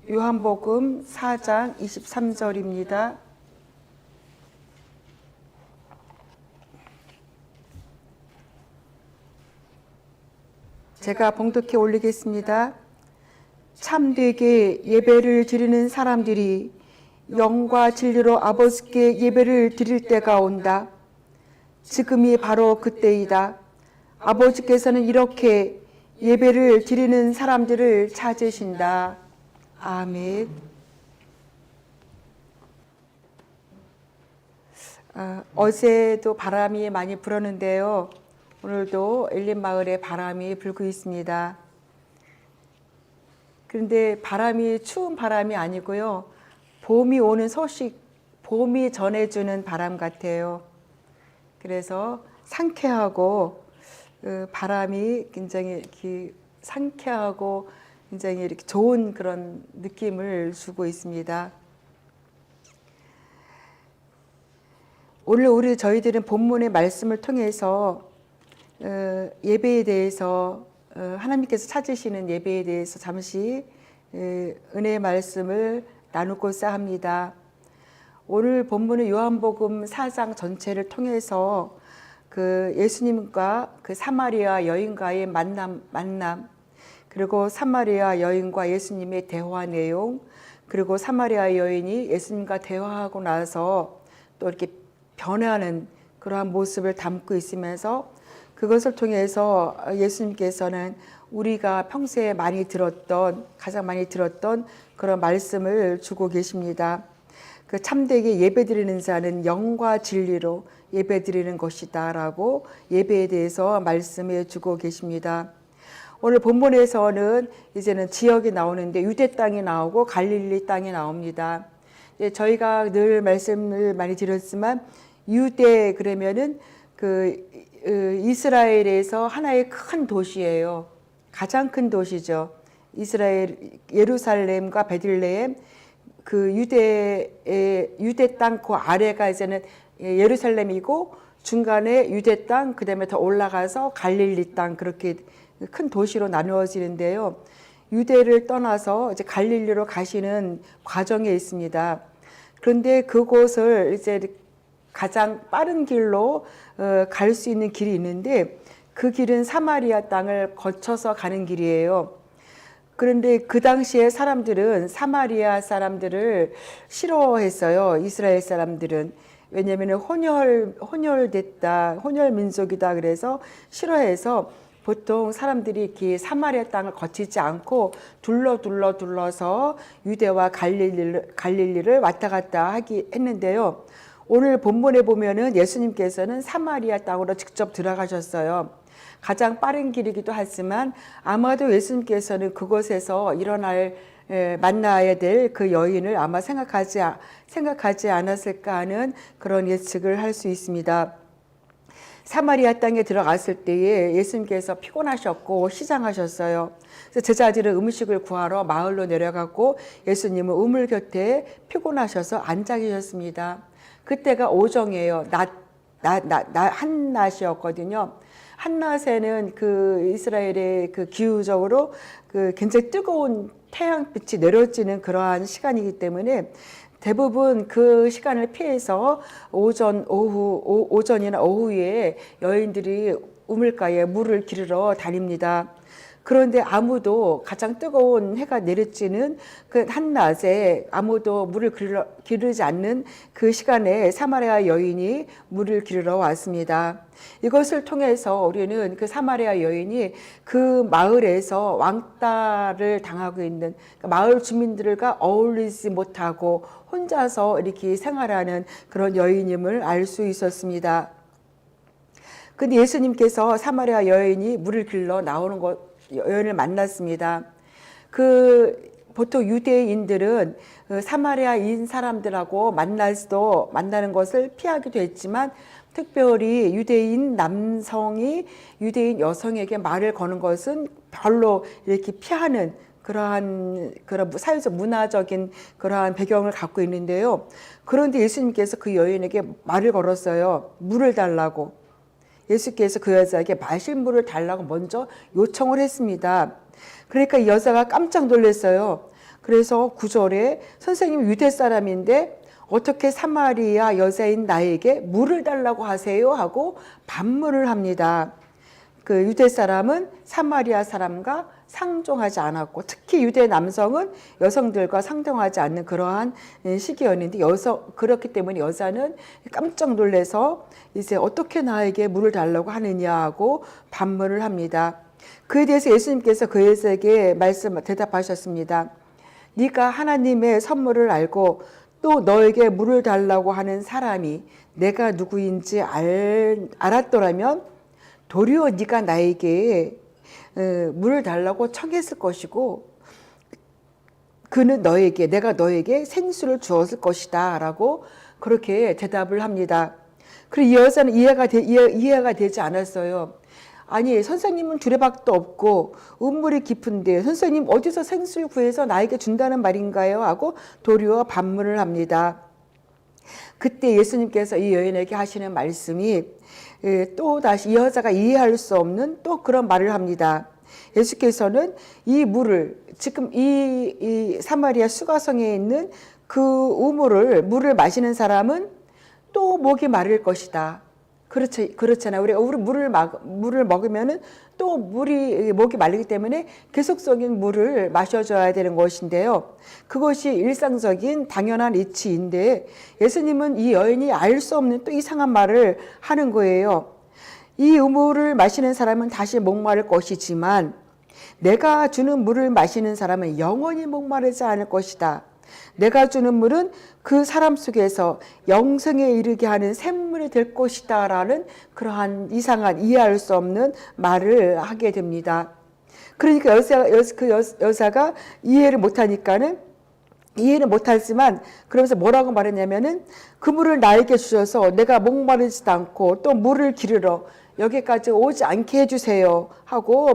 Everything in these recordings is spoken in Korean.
요한복음 4장 23절입니다. 제가 봉독해 올리겠습니다. 참되게 예배를 드리는 사람들이 영과 진리로 아버지께 예배를 드릴 때가 온다. 지금이 바로 그때이다. 아버지께서는 이렇게 예배를 드리는 사람들을 찾으신다. 아멘. 어제도 바람이 많이 불었는데요. 오늘도 엘린 마을에 바람이 불고 있습니다. 그런데 바람이 추운 바람이 아니고요. 봄이 오는 소식, 봄이 전해주는 바람 같아요. 그래서 상쾌하고 바람이 굉장히 이렇게 상쾌하고 굉장히 이렇게 좋은 그런 느낌을 주고 있습니다. 오늘 저희들은 본문의 말씀을 통해서 예배에 대해서 하나님께서 찾으시는 예배에 대해서 잠시 은혜의 말씀을 나누고자 합니다. 오늘 본문은 요한복음 4장 전체를 통해서 그 예수님과 그 사마리아 여인과의 만남, 그리고 사마리아 여인과 예수님의 대화 내용, 그리고 사마리아 여인이 예수님과 대화하고 나서 또 이렇게 변하는 그러한 모습을 담고 있으면서 그것을 통해서 예수님께서는 우리가 평소에 가장 많이 들었던 그런 말씀을 주고 계십니다. 그 참되게 예배드리는 자는 영과 진리로 예배드리는 것이다 라고 예배에 대해서 말씀해 주고 계십니다. 오늘 본문에서는 이제는 지역이 나오는데 유대 땅이 나오고 갈릴리 땅이 나옵니다. 저희가 늘 말씀을 많이 드렸지만 유대 그러면은 이스라엘에서 하나의 큰 도시예요. 가장 큰 도시죠. 이스라엘 예루살렘과 베들레헴 그 유대 땅 그 아래가 이제는 예루살렘이고 중간에 유대 땅 그다음에 더 올라가서 갈릴리 땅 그렇게 큰 도시로 나누어지는데요. 유대를 떠나서 이제 갈릴리로 가시는 과정에 있습니다. 그런데 그곳을 이제 가장 빠른 길로 갈 수 있는 길이 있는데 그 길은 사마리아 땅을 거쳐서 가는 길이에요. 그런데 그 당시에 사람들은 사마리아 사람들을 싫어했어요. 이스라엘 사람들은. 왜냐하면 혼혈됐다, 혼혈 민족이다 그래서 싫어해서 보통 사람들이 이렇게 사마리아 땅을 거치지 않고 둘러서 유대와 갈릴리를 왔다 갔다 했는데요. 오늘 본문에 보면은 예수님께서는 사마리아 땅으로 직접 들어가셨어요. 가장 빠른 길이기도 하지만 아마도 예수님께서는 그곳에서 만나야 될 그 여인을 아마 생각하지 않았을까 하는 그런 예측을 할 수 있습니다. 사마리아 땅에 들어갔을 때에 예수님께서 피곤하셨고 시장하셨어요. 그래서 제자들은 음식을 구하러 마을로 내려가고 예수님은 우물 곁에 피곤하셔서 앉아 계셨습니다. 그때가 오정이에요. 한낮이었거든요. 한낮에는 그 이스라엘의 그 기후적으로 그 굉장히 뜨거운 태양빛이 내려지는 그러한 시간이기 때문에 대부분 그 시간을 피해서 오전이나 오후에 여인들이 우물가에 물을 기르러 다닙니다. 그런데 아무도 가장 뜨거운 해가 내리쬐는 그 한낮에 아무도 물을 기르지 않는 그 시간에 사마리아 여인이 물을 기르러 왔습니다. 이것을 통해서 우리는 그 사마리아 여인이 그 마을에서 왕따를 당하고 있는 마을 주민들과 어울리지 못하고 혼자서 이렇게 생활하는 그런 여인임을 알 수 있었습니다. 근데 예수님께서 사마리아 여인이 물을 길러 나오는 여인을 만났습니다. 보통 유대인들은 사마리아인 사람들하고 만나는 것을 피하기도 했지만 특별히 유대인 남성이 유대인 여성에게 말을 거는 것은 별로 이렇게 피하는 그런 사회적 문화적인 그러한 배경을 갖고 있는데요. 그런데 예수님께서 그 여인에게 말을 걸었어요. 물을 달라고. 예수께서 그 여자에게 마실 물을 달라고 먼저 요청을 했습니다. 그러니까 이 여자가 깜짝 놀랐어요. 그래서 9절에 선생님 유대 사람인데 어떻게 사마리아 여자인 나에게 물을 달라고 하세요? 하고 반문을 합니다. 그 유대 사람은 사마리아 사람과 상종하지 않았고 특히 유대 남성은 여성들과 상종하지 않는 그러한 시기였는데 그렇기 때문에 여자는 깜짝 놀라서 이제 어떻게 나에게 물을 달라고 하느냐 하고 반문을 합니다. 그에 대해서 예수님께서 그 여자에게 대답하셨습니다. 네가 하나님의 선물을 알고 또 너에게 물을 달라고 하는 사람이 내가 누구인지 알았더라면 도리어 네가 나에게 물을 달라고 청했을 것이고 그는 내가 너에게 생수를 주었을 것이다 라고 그렇게 대답을 합니다. 그리고 이 여자는 이해가 되지 않았어요. 아니 선생님은 두레박도 없고 우물이 깊은데 선생님 어디서 생수를 구해서 나에게 준다는 말인가요? 하고 도리어 반문을 합니다. 그때 예수님께서 이 여인에게 하시는 말씀이 또 다시 이 여자가 이해할 수 없는 또 그런 말을 합니다. 예수께서는 이 물을 지금 이 사마리아 수가성에 있는 그 물을 마시는 사람은 또 목이 마를 것이다. 그렇잖아요. 우리가 물을 먹으면은 또 목이 마르기 때문에 계속적인 물을 마셔줘야 되는 것인데요. 그것이 일상적인 당연한 이치인데 예수님은 이 여인이 알 수 없는 또 이상한 말을 하는 거예요. 이 우물을 마시는 사람은 다시 목마를 것이지만 내가 주는 물을 마시는 사람은 영원히 목마르지 않을 것이다. 내가 주는 물은 그 사람 속에서 영생에 이르게 하는 샘물이 될 것이다 라는 그러한 이상한 이해할 수 없는 말을 하게 됩니다. 그러니까 여자가 이해를 못하지만 그러면서 뭐라고 말했냐면은 그 물을 나에게 주셔서 내가 목마르지도 않고 또 물을 기르러 여기까지 오지 않게 해주세요 하고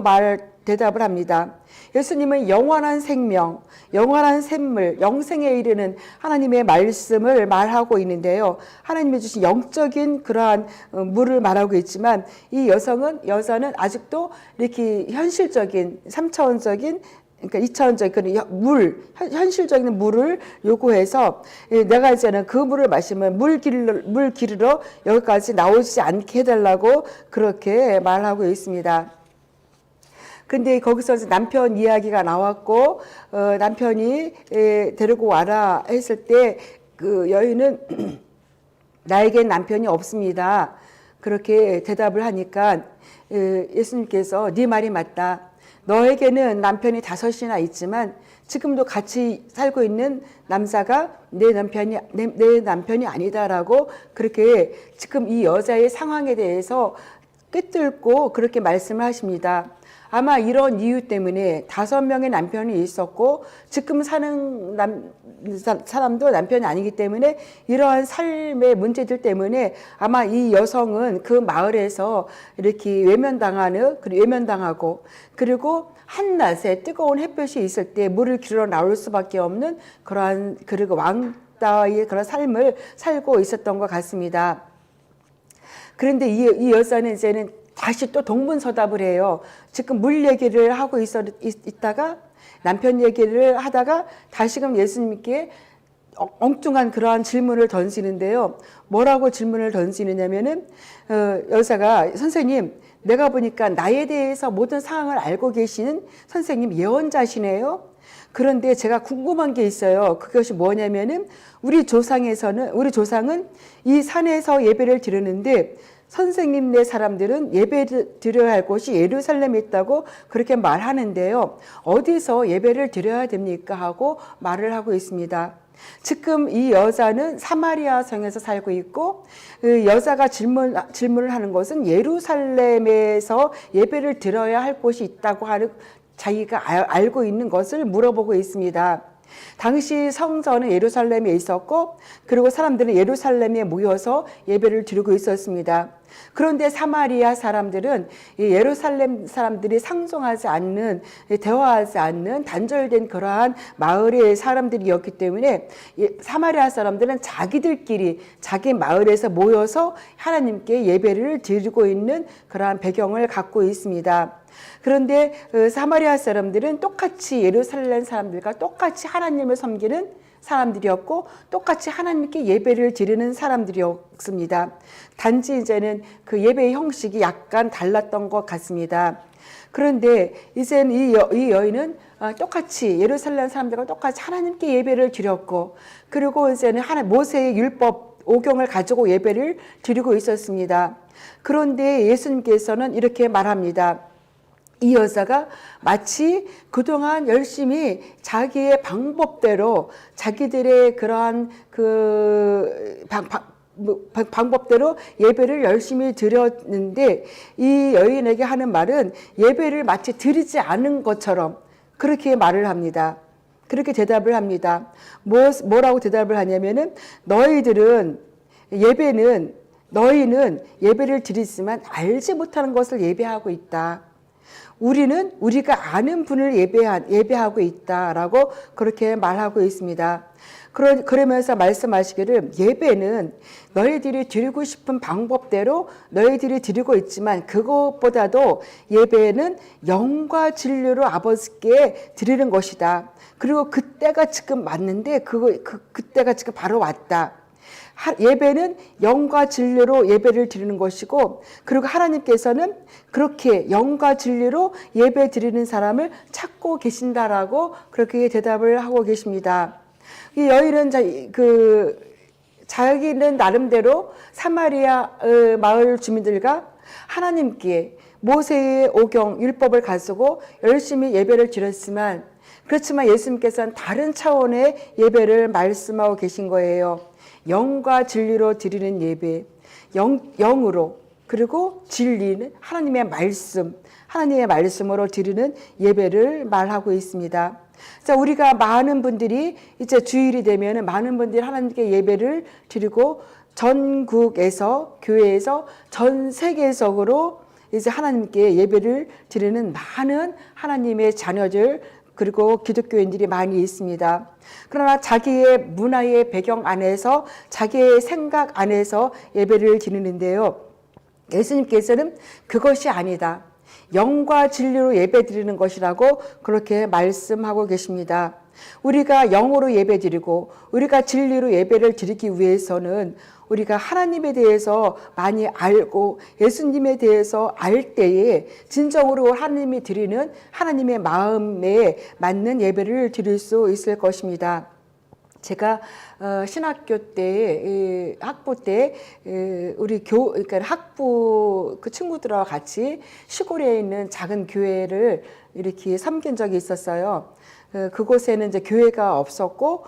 대답을 합니다. 예수님은 영원한 생명, 영원한 샘물, 영생에 이르는 하나님의 말씀을 말하고 있는데요. 하나님이 주신 영적인 그러한 물을 말하고 있지만 이 여자는 아직도 이렇게 현실적인 3차원적인 그러니까 2차원적인 현실적인 물을 요구해서 내가 이제는 그 물을 마시면 물 기르러 여기까지 나오지 않게 해달라고 그렇게 말하고 있습니다. 근데 거기서 남편 이야기가 나왔고 남편이 데리고 와라 했을 때 그 여인은 나에겐 남편이 없습니다. 그렇게 대답을 하니까 예수님께서 네 말이 맞다. 너에게는 남편이 5이나 있지만 지금도 같이 살고 있는 남자가 내 남편이 아니다라고 그렇게 지금 이 여자의 상황에 대해서 꿰뚫고 그렇게 말씀을 하십니다. 아마 이런 이유 때문에 5명의 남편이 있었고 지금 사는 사람도 남편이 아니기 때문에 이러한 삶의 문제들 때문에 아마 이 여성은 그 마을에서 이렇게 외면당하고 그리고 한낮에 뜨거운 햇볕이 있을 때 물을 기르러 나올 수밖에 없는 그리고 왕따의 그런 삶을 살고 있었던 것 같습니다. 그런데 이 여자는 이제는 다시 또 동문서답을 해요. 지금 물 얘기를 하고 있다가 남편 얘기를 하다가 다시금 예수님께 엉뚱한 그러한 질문을 던지는데요. 뭐라고 질문을 던지느냐면은 여자가 선생님 내가 보니까 나에 대해서 모든 상황을 알고 계시는 선생님 예언자시네요. 그런데 제가 궁금한 게 있어요. 그것이 뭐냐면은 우리 조상은 이 산에서 예배를 드리는데 선생님네 사람들은 예배 드려야 할 곳이 예루살렘에 있다고 그렇게 말하는데요. 어디서 예배를 드려야 됩니까? 하고 말을 하고 있습니다. 지금 이 여자는 사마리아 성에서 살고 있고 여자가 질문을 하는 것은 예루살렘에서 예배를 드려야 할 곳이 있다고 하는 자기가 알고 있는 것을 물어보고 있습니다. 당시 성전은 예루살렘에 있었고 그리고 사람들은 예루살렘에 모여서 예배를 드리고 있었습니다. 그런데 사마리아 사람들은 이 예루살렘 사람들이 상종하지 않는, 대화하지 않는 단절된 그러한 마을의 사람들이었기 때문에 사마리아 사람들은 자기들끼리 자기 마을에서 모여서 하나님께 예배를 드리고 있는 그러한 배경을 갖고 있습니다. 그런데 사마리아 사람들은 똑같이 예루살렘 사람들과 똑같이 하나님을 섬기는 사람들이었고 똑같이 하나님께 예배를 드리는 사람들이었습니다. 단지 이제는 그 예배의 형식이 약간 달랐던 것 같습니다. 그런데 이제는 이 여인은 똑같이 예루살렘 사람들과 똑같이 하나님께 예배를 드렸고, 그리고 이제는 모세의 율법 오경을 가지고 예배를 드리고 있었습니다. 그런데 예수님께서는 이렇게 말합니다. 이 여자가 마치 그동안 열심히 자기의 방법대로 자기들의 그러한 방법대로 예배를 열심히 드렸는데 이 여인에게 하는 말은 예배를 마치 드리지 않은 것처럼 그렇게 말을 합니다. 그렇게 대답을 합니다. 뭐라고 대답을 하냐면은 너희는 예배를 드리지만 알지 못하는 것을 예배하고 있다. 우리는 우리가 아는 분을 예배하고 있다라고 그렇게 말하고 있습니다. 그러면서 말씀하시기를 예배는 너희들이 드리고 싶은 방법대로 너희들이 드리고 있지만 그것보다도 예배는 영과 진리로 아버지께 드리는 것이다. 그리고 그때가 지금 맞는데 그때가 지금 바로 왔다. 예배는 영과 진리로 예배를 드리는 것이고, 그리고 하나님께서는 그렇게 영과 진리로 예배 드리는 사람을 찾고 계신다라고 그렇게 대답을 하고 계십니다. 이 여인은 자기는 나름대로 사마리아 마을 주민들과 하나님께 모세의 오경 율법을 가지고 열심히 예배를 드렸지만, 그렇지만 예수님께서는 다른 차원의 예배를 말씀하고 계신 거예요. 영과 진리로 드리는 예배, 영으로, 그리고 진리는 하나님의 말씀으로 드리는 예배를 말하고 있습니다. 자, 우리가 많은 분들이 이제 주일이 되면 많은 분들이 하나님께 예배를 드리고 전국에서, 교회에서 전 세계적으로 이제 하나님께 예배를 드리는 많은 하나님의 자녀들, 그리고 기독교인들이 많이 있습니다. 그러나 자기의 문화의 배경 안에서, 자기의 생각 안에서 예배를 드리는데요. 예수님께서는 그것이 아니다. 영과 진리로 예배 드리는 것이라고 그렇게 말씀하고 계십니다. 우리가 영으로 예배 드리고 우리가 진리로 예배를 드리기 위해서는 우리가 하나님에 대해서 많이 알고 예수님에 대해서 알 때에 진정으로 하나님이 드리는 하나님의 마음에 맞는 예배를 드릴 수 있을 것입니다. 제가 신학교 때 학부 때 그러니까 학부 그 친구들하고 같이 시골에 있는 작은 교회를 이렇게 섬긴 적이 있었어요. 그곳에는 이제 교회가 없었고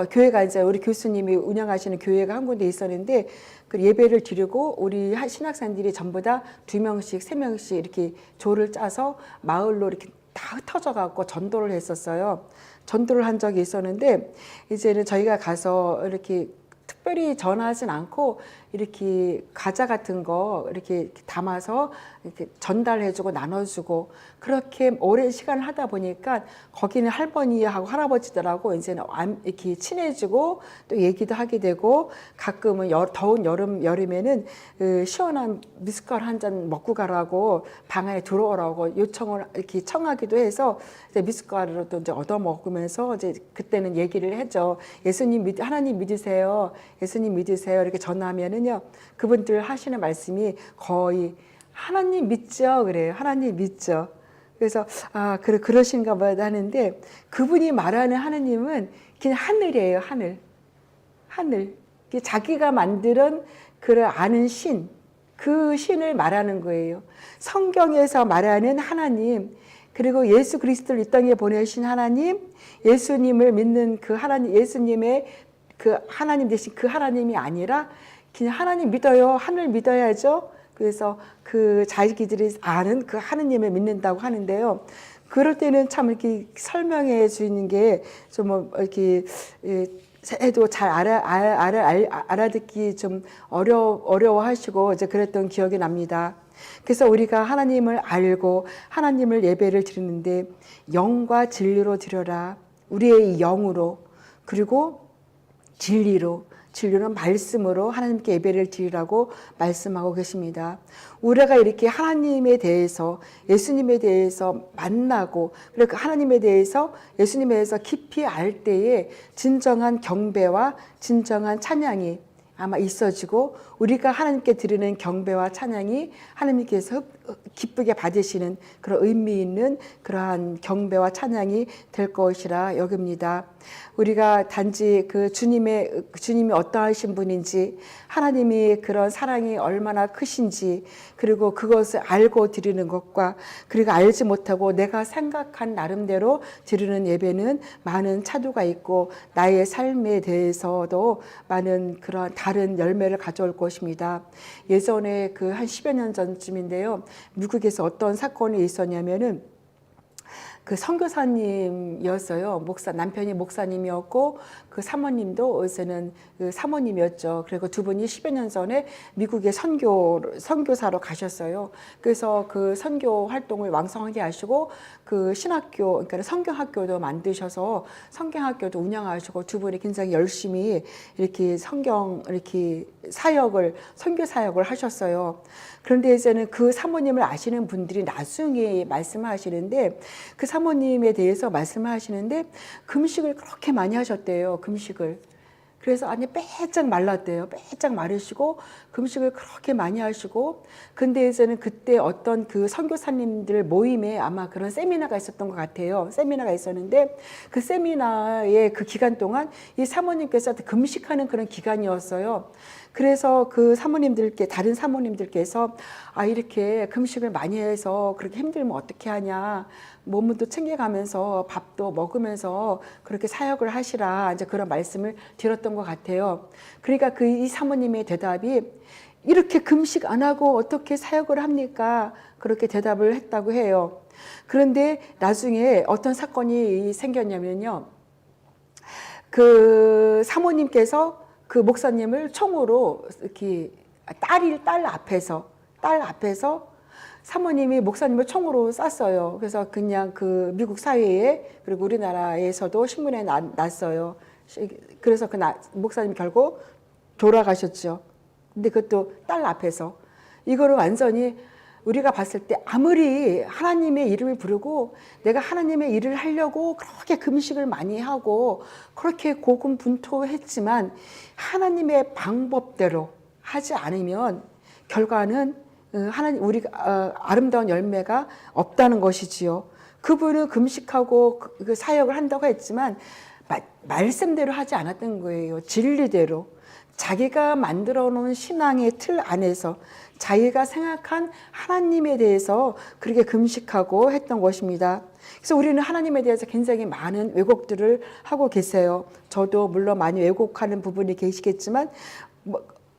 교회가 이제 우리 교수님이 운영하시는 교회가 한 군데 있었는데 그 예배를 드리고 우리 신학생들이 전부 다 2명씩 3명씩 이렇게 조를 짜서 마을로 이렇게 다 흩어져 갖고 전도를 했었어요. 전도를 한 적이 있었는데 이제는 저희가 가서 이렇게 특별히 전하진 않고 이렇게 과자 같은 거 이렇게 담아서 이렇게 전달해주고 나눠주고 그렇게 오랜 시간을 하다 보니까 거기는 할머니하고 할아버지들하고 이제는 이렇게 친해지고 또 얘기도 하게 되고 가끔은 더운 여름에는 시원한 미숫가루 한 잔 먹고 가라고 방 안에 들어오라고 요청을 이렇게 청하기도 해서 이제 미숫가루를 또 이제 얻어 먹으면서 이제 그때는 얘기를 했죠. 하나님 믿으세요. 예수님 믿으세요. 이렇게 전하면은요, 그분들 하시는 말씀이 거의 하나님 믿죠? 그래요. 하나님 믿죠. 그래서, 그러신가 보다 하는데, 그분이 말하는 하나님은 그냥 하늘이에요, 하늘. 하늘. 자기가 만드는 그 아는 신, 그 신을 말하는 거예요. 성경에서 말하는 하나님, 그리고 예수 그리스도를 이 땅에 보내신 하나님, 예수님을 믿는 그 하나님, 예수님의 그 하나님 대신 그 하나님이 아니라 그냥 하나님 믿어요. 하늘 믿어야죠. 그래서 그 자기들이 아는 그 하나님을 믿는다고 하는데요. 그럴 때는 참 이렇게 설명해 주는 게 좀 이렇게 해도 잘 알아듣기 좀 어려워하시고 이제 그랬던 기억이 납니다. 그래서 우리가 하나님을 알고 하나님을 예배를 드리는데 영과 진리로 드려라. 우리의 영으로 그리고 진리는 말씀으로 하나님께 예배를 드리라고 말씀하고 계십니다. 우리가 이렇게 하나님에 대해서 예수님에 대해서 만나고 그리고 하나님에 대해서 예수님에 대해서 깊이 알 때에 진정한 경배와 진정한 찬양이 아마 있어지고 우리가 하나님께 드리는 경배와 찬양이 하나님께서 기쁘게 받으시는 그런 의미 있는 그러한 경배와 찬양이 될 것이라 여깁니다. 우리가 단지 그 주님이 어떠하신 분인지 하나님이 그런 사랑이 얼마나 크신지 그리고 그것을 알고 드리는 것과 그리고 알지 못하고 내가 생각한 나름대로 드리는 예배는 많은 차도가 있고 나의 삶에 대해서도 많은 그런 다른 열매를 가져올 것입니다. 예전에 그 한 10여 년 전쯤인데요. 미국에서 어떤 사건이 있었냐면은 그 선교사님이었어요. 남편이 목사님이었고 그 사모님도 어디서는 그 사모님이었죠. 그리고 두 분이 10여 년 전에 미국에 선교사로 가셨어요. 그래서 그 선교 활동을 왕성하게 하시고 그 신학교, 그러니까 성경학교도 만드셔서 성경학교도 운영하시고 두 분이 굉장히 열심히 이렇게 선교 사역을 하셨어요. 그런데 이제는 그 사모님을 아시는 분들이 나중에 말씀하시는데 그 사모님에 대해서 말씀하시는데 금식을 그렇게 많이 하셨대요. 금식을. 그래서 아니 빼짝 말랐대요. 빼짝 마르시고 금식을 그렇게 많이 하시고 근데 이제는 그때 어떤 그 선교사님들 모임에 아마 그런 세미나가 있었던 것 같아요. 세미나가 있었는데 그 세미나의 그 기간 동안 이 사모님께서 금식하는 그런 기간이었어요. 그래서 그 다른 사모님들께서 이렇게 금식을 많이 해서 그렇게 힘들면 어떻게 하냐. 몸도 챙겨가면서 밥도 먹으면서 그렇게 사역을 하시라. 이제 그런 말씀을 드렸던 것 같아요. 그러니까 이 사모님의 대답이 이렇게 금식 안 하고 어떻게 사역을 합니까? 그렇게 대답을 했다고 해요. 그런데 나중에 어떤 사건이 생겼냐면요. 그 사모님께서 그 목사님을 총으로 이렇게 딸 앞에서 사모님이 목사님을 총으로 쐈어요. 그래서 그냥 그 미국 사회에 그리고 우리나라에서도 신문에 났어요. 그래서 목사님 결국 돌아가셨죠. 근데 그것도 딸 앞에서. 이거를 완전히 우리가 봤을 때 아무리 하나님의 이름을 부르고 내가 하나님의 일을 하려고 그렇게 금식을 많이 하고 그렇게 고군분투했지만 하나님의 방법대로 하지 않으면 결과는 우리가 아름다운 열매가 없다는 것이지요. 그분은 금식하고 그 사역을 한다고 했지만 말씀대로 하지 않았던 거예요. 진리대로. 자기가 만들어 놓은 신앙의 틀 안에서 자기가 생각한 하나님에 대해서 그렇게 금식하고 했던 것입니다. 그래서 우리는 하나님에 대해서 굉장히 많은 왜곡들을 하고 계세요. 저도 물론 많이 왜곡하는 부분이 계시겠지만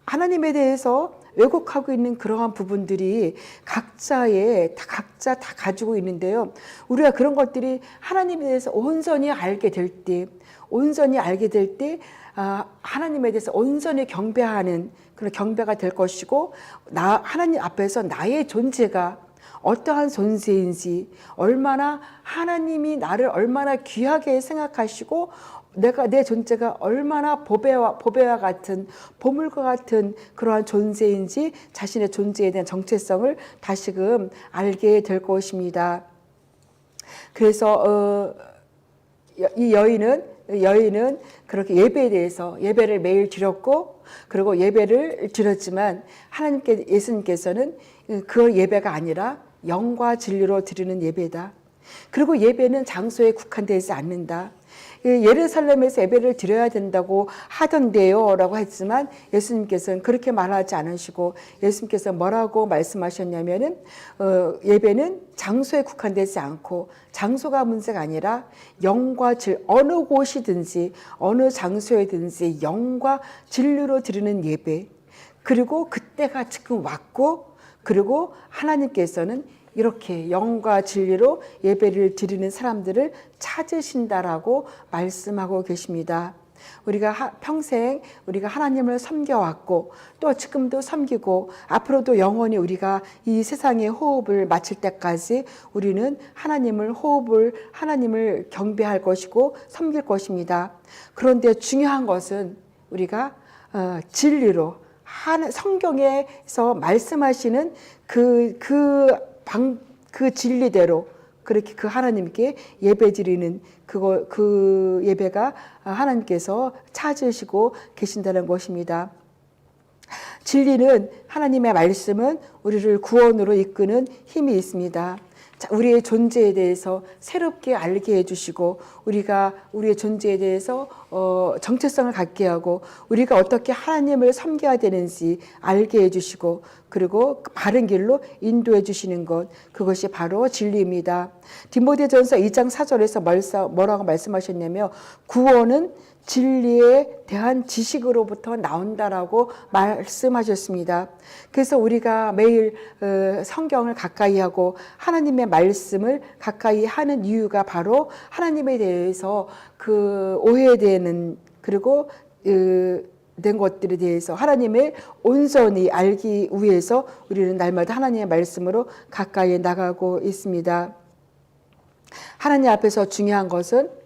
하나님에 대해서 왜곡하고 있는 그러한 부분들이 각자 다 가지고 있는데요. 우리가 그런 것들이 하나님에 대해서 온전히 알게 될 때 하나님에 대해서 온전히 경배하는 그런 경배가 될 것이고 하나님 앞에서 나의 존재가 어떠한 존재인지 하나님이 나를 얼마나 귀하게 생각하시고 내 존재가 얼마나 보배와 같은 보물과 같은 그러한 존재인지 자신의 존재에 대한 정체성을 다시금 알게 될 것입니다. 그래서 이 여인은 그렇게 예배에 대해서 예배를 매일 드렸고 그리고 예배를 드렸지만 예수님께서는 그 예배가 아니라 영과 진리로 드리는 예배다. 그리고 예배는 장소에 국한되지 않는다. 예루살렘에서 예배를 드려야 된다고 하던데요 라고 했지만 예수님께서는 그렇게 말하지 않으시고 예수님께서 뭐라고 말씀하셨냐면은 예배는 장소에 국한되지 않고 장소가 문제가 아니라 영과 어느 곳이든지 어느 장소에든지 영과 진리로 드리는 예배 그리고 그때가 지금 왔고 그리고 하나님께서는 이렇게 영과 진리로 예배를 드리는 사람들을 찾으신다라고 말씀하고 계십니다. 우리가 평생 우리가 하나님을 섬겨왔고 또 지금도 섬기고 앞으로도 영원히 우리가 이 세상의 호흡을 마칠 때까지 우리는 하나님을 경배할 것이고 섬길 것입니다. 그런데 중요한 것은 우리가 진리로 성경에서 말씀하시는 그 진리대로 그렇게 그 하나님께 예배 드리는 그 예배가 하나님께서 찾으시고 계신다는 것입니다. 진리는 하나님의 말씀은 우리를 구원으로 이끄는 힘이 있습니다. 우리의 존재에 대해서 새롭게 알게 해주시고 우리가 우리의 존재에 대해서 정체성을 갖게 하고 우리가 어떻게 하나님을 섬겨야 되는지 알게 해주시고 그리고 바른 길로 인도해 주시는 것, 그것이 바로 진리입니다. 디모데전서 2장 4절에서 뭐라고 말씀하셨냐면 구원은 진리에 대한 지식으로부터 나온다라고 말씀하셨습니다. 그래서 우리가 매일 성경을 가까이 하고 하나님의 말씀을 가까이 하는 이유가 바로 하나님에 대해서 그 오해되는 그리고 된 것들에 대해서 하나님을 온전히 알기 위해서 우리는 날마다 하나님의 말씀으로 가까이 나가고 있습니다. 하나님 앞에서 중요한 것은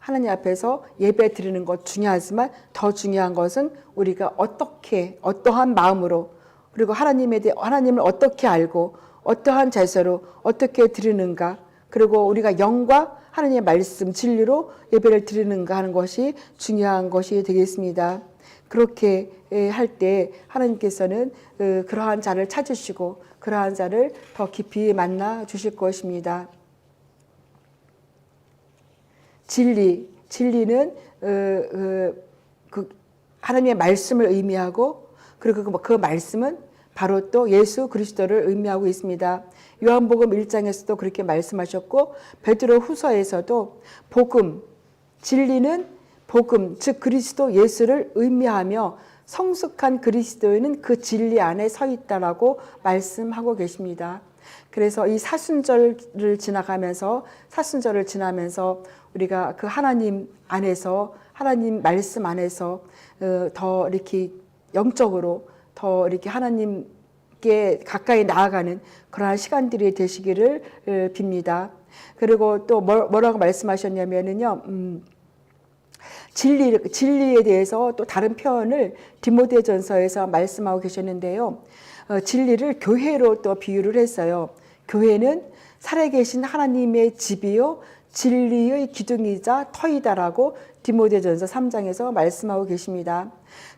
하나님 앞에서 예배 드리는 것 중요하지만 더 중요한 것은 우리가 어떠한 마음으로 그리고 하나님을 어떻게 알고 어떠한 자세로 어떻게 드리는가 그리고 우리가 영과 하나님의 말씀 진리로 예배를 드리는가 하는 것이 중요한 것이 되겠습니다. 그렇게 할 때 하나님께서는 그러한 자를 찾으시고 그러한 자를 더 깊이 만나 주실 것입니다. 진리는 하나님의 말씀을 의미하고 그리고 그 말씀은 바로 또 예수 그리스도를 의미하고 있습니다. 요한복음 1장에서도 그렇게 말씀하셨고 베드로 후서에서도 진리는 복음, 즉 그리스도 예수를 의미하며 성숙한 그리스도인은 그 진리 안에 서 있다라고 말씀하고 계십니다. 그래서 이 사순절을 지나면서 우리가 그 하나님 안에서 하나님 말씀 안에서 더 이렇게 영적으로 더 이렇게 하나님께 가까이 나아가는 그러한 시간들이 되시기를 빕니다. 그리고 또 뭐라고 말씀하셨냐면은요. 진리에 대해서 또 다른 표현을 디모데전서에서 말씀하고 계셨는데요. 진리를 교회로 또 비유를 했어요. 교회는 살아계신 하나님의 집이요 진리의 기둥이자 터이다라고 디모데전서 3장에서 말씀하고 계십니다.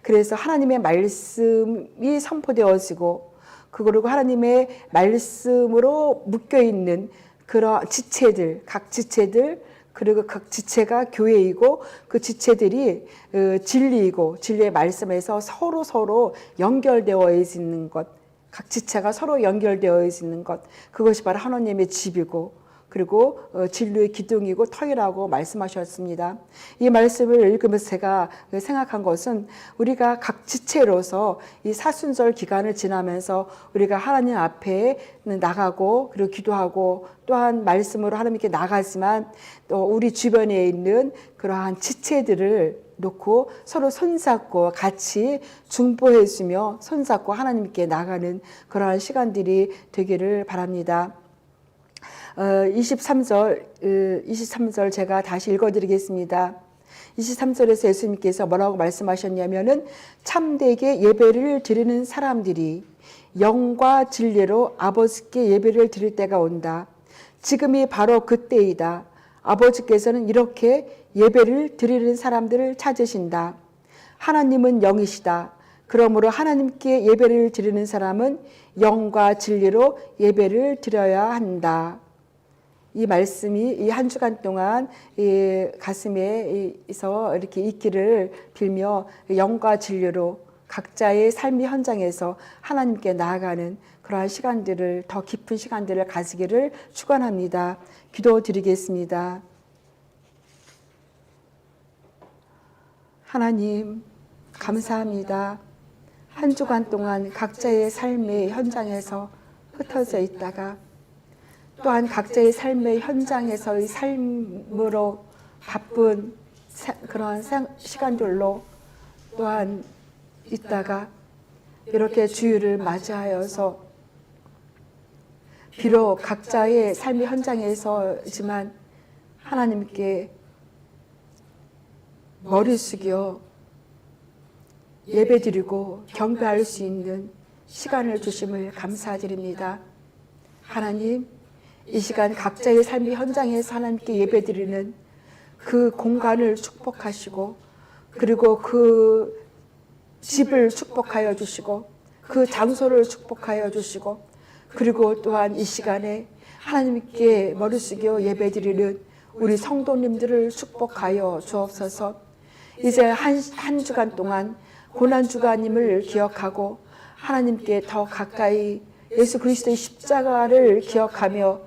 그래서 하나님의 말씀이 선포되어지고 그리고 하나님의 말씀으로 묶여있는 그런 각 지체들 그리고 각 지체가 교회이고 그 지체들이 진리이고 진리의 말씀에서 서로 연결되어 있는 것, 각 지체가 서로 연결되어 있는 것, 그것이 바로 하나님의 집이고 그리고 진리의 기둥이고 터이라고 말씀하셨습니다. 이 말씀을 읽으면서 제가 생각한 것은 우리가 각 지체로서 이 사순절 기간을 지나면서 우리가 하나님 앞에 나가고 그리고 기도하고 또한 말씀으로 하나님께 나가지만 또 우리 주변에 있는 그러한 지체들을 놓고 서로 손잡고 같이 중보해주며 손잡고 하나님께 나가는 그러한 시간들이 되기를 바랍니다. 23절 제가 다시 읽어드리겠습니다. 23절에서 예수님께서 뭐라고 말씀하셨냐면은 참되게 예배를 드리는 사람들이 영과 진리로 아버지께 예배를 드릴 때가 온다. 지금이 바로 그때이다. 아버지께서는 이렇게 예배를 드리는 사람들을 찾으신다. 하나님은 영이시다. 그러므로 하나님께 예배를 드리는 사람은 영과 진리로 예배를 드려야 한다. 이 말씀이 이 한 주간 동안 이 가슴에서 이렇게 있기를 빌며 영과 진리로 각자의 삶의 현장에서 하나님께 나아가는 그러한 시간들을 더 깊은 시간들을 가지기를 축원합니다. 기도드리겠습니다. 하나님 감사합니다. 한 주간 동안 각자의 삶의 현장에서 흩어져 있다가 또한 각자의 삶의 현장에서의 삶으로 바쁜 그런 시간들로 또한 있다가 이렇게 주일을 맞이하여서 비록 각자의 삶의 현장에서지만 하나님께 머리 숙여 예배드리고 경배할 수 있는 시간을 주심을 감사드립니다. 하나님, 이 시간 각자의 삶의 현장에서 하나님께 예배드리는 그 공간을 축복하시고 그리고 그 집을 축복하여 주시고 그 장소를 축복하여 주시고 그리고 또한 이 시간에 하나님께 머리 숙여 예배드리는 우리 성도님들을 축복하여 주옵소서. 이제 한 주간 동안 고난주간임을 기억하고 하나님께 더 가까이 예수 그리스도의 십자가를 기억하며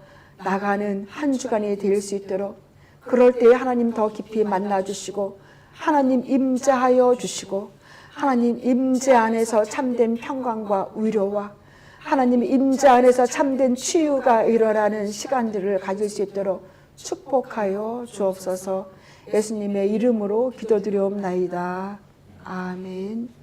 나가는 한 주간이 될 수 있도록 그럴 때 하나님 더 깊이 만나주시고 하나님 임재하여 주시고 하나님 임재 안에서 참된 평강과 위로와 하나님 임재 안에서 참된 치유가 일어나는 시간들을 가질 수 있도록 축복하여 주옵소서. 예수님의 이름으로 기도드리옵나이다. 아멘.